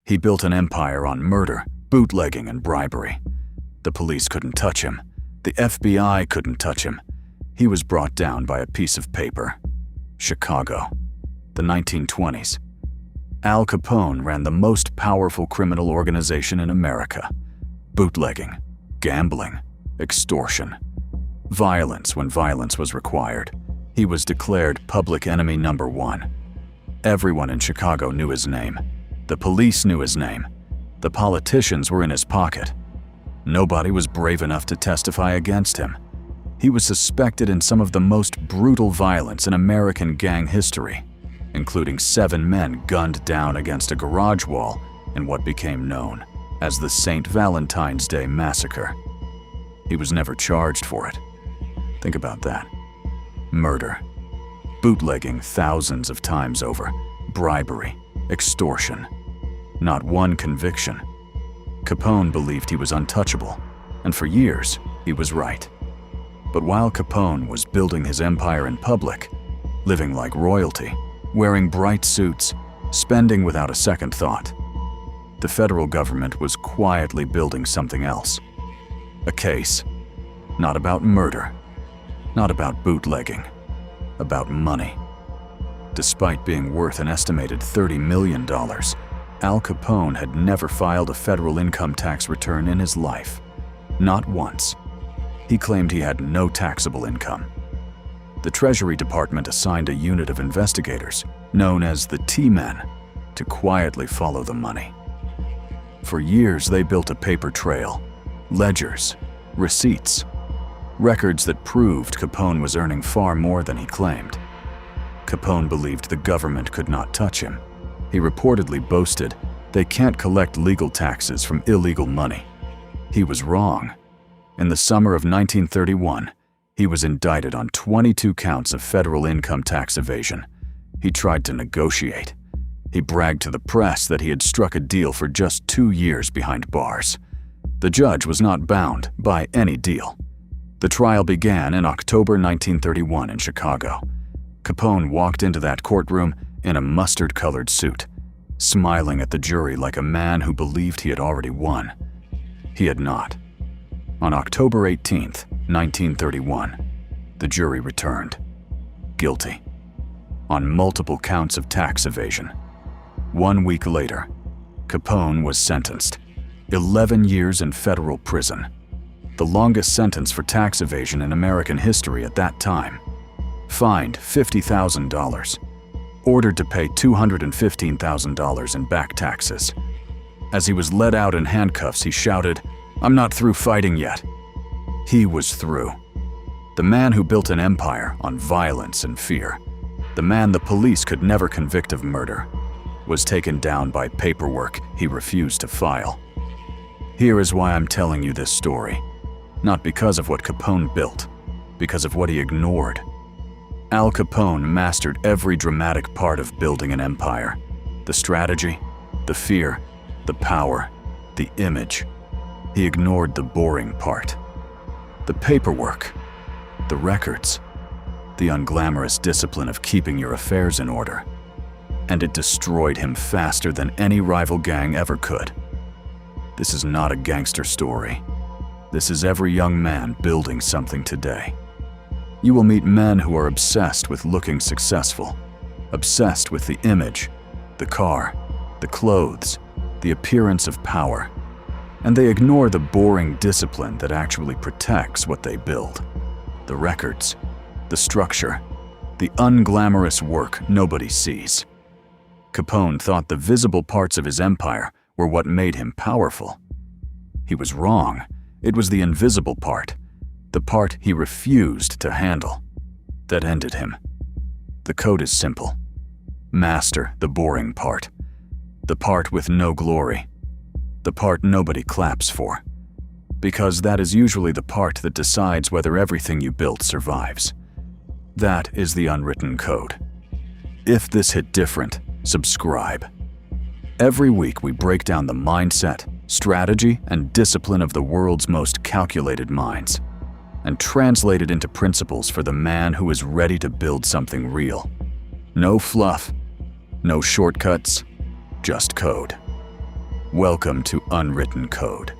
He built an empire on murder, bootlegging, and bribery. The police couldn't touch him. The FBI couldn't touch him. He was brought down by a piece of paper. Chicago, the 1920s. Al Capone ran the most powerful criminal organization in America. Bootlegging, gambling, extortion. Violence when violence was required. He was declared public enemy number one. Everyone in Chicago knew his name. The police knew his name. The politicians were in his pocket. Nobody was brave enough to testify against him. He was suspected in some of the most brutal violence in American gang history, including 7 men gunned down against a garage wall in what became known as the St. Valentine's Day Massacre. He was never charged for it. Think about that. Murder, bootlegging thousands of times over, bribery, extortion. Not one conviction. Capone believed he was untouchable, and for years, he was right. But while Capone was building his empire in public, living like royalty, wearing bright suits, spending without a second thought, the federal government was quietly building something else. A case, not about murder, not about bootlegging, about money. Despite being worth an estimated $30 million, Al Capone had never filed a federal income tax return in his life. Not once. He claimed he had no taxable income. The Treasury Department assigned a unit of investigators, known as the T-Men, to quietly follow the money. For years, they built a paper trail, ledgers, receipts, records that proved Capone was earning far more than he claimed. Capone believed the government could not touch him. He reportedly boasted, "They can't collect legal taxes from illegal money." He was wrong. In the summer of 1931, he was indicted on 22 counts of federal income tax evasion. He tried to negotiate. He bragged to the press that he had struck a deal for just 2 years behind bars. The judge was not bound by any deal. The trial began in October 1931 in Chicago. Capone walked into that courtroom in a mustard-colored suit, smiling at the jury like a man who believed he had already won. He had not. On October 18, 1931, the jury returned. Guilty. On multiple counts of tax evasion. 1 week later, Capone was sentenced. 11 years in federal prison. The longest sentence for tax evasion in American history at that time. Fined $50,000. Ordered to pay $215,000 in back taxes. As he was led out in handcuffs, he shouted, "I'm not through fighting yet." He was through. The man who built an empire on violence and fear, the man the police could never convict of murder, was taken down by paperwork he refused to file. Here is why I'm telling you this story. Not because of what Capone built, because of what he ignored. Al Capone mastered every dramatic part of building an empire. The strategy, the fear, the power, the image. He ignored the boring part. The paperwork, the records, the unglamorous discipline of keeping your affairs in order. And it destroyed him faster than any rival gang ever could. This is not a gangster story. This is every young man building something today. You will meet men who are obsessed with looking successful, obsessed with the image, the car, the clothes, the appearance of power, and they ignore the boring discipline that actually protects what they build. The records, the structure, the unglamorous work nobody sees. Capone thought the visible parts of his empire were what made him powerful. He was wrong. It was the invisible part, the part he refused to handle, that ended him. The code is simple. Master the boring part, the part with no glory, the part nobody claps for, because that is usually the part that decides whether everything you built survives. That is the unwritten code. If this hit different, subscribe. Every week we break down the mindset, strategy, and discipline of the world's most calculated minds, and translate it into principles for the man who is ready to build something real. No fluff, no shortcuts, just code. Welcome to Unwritten Code.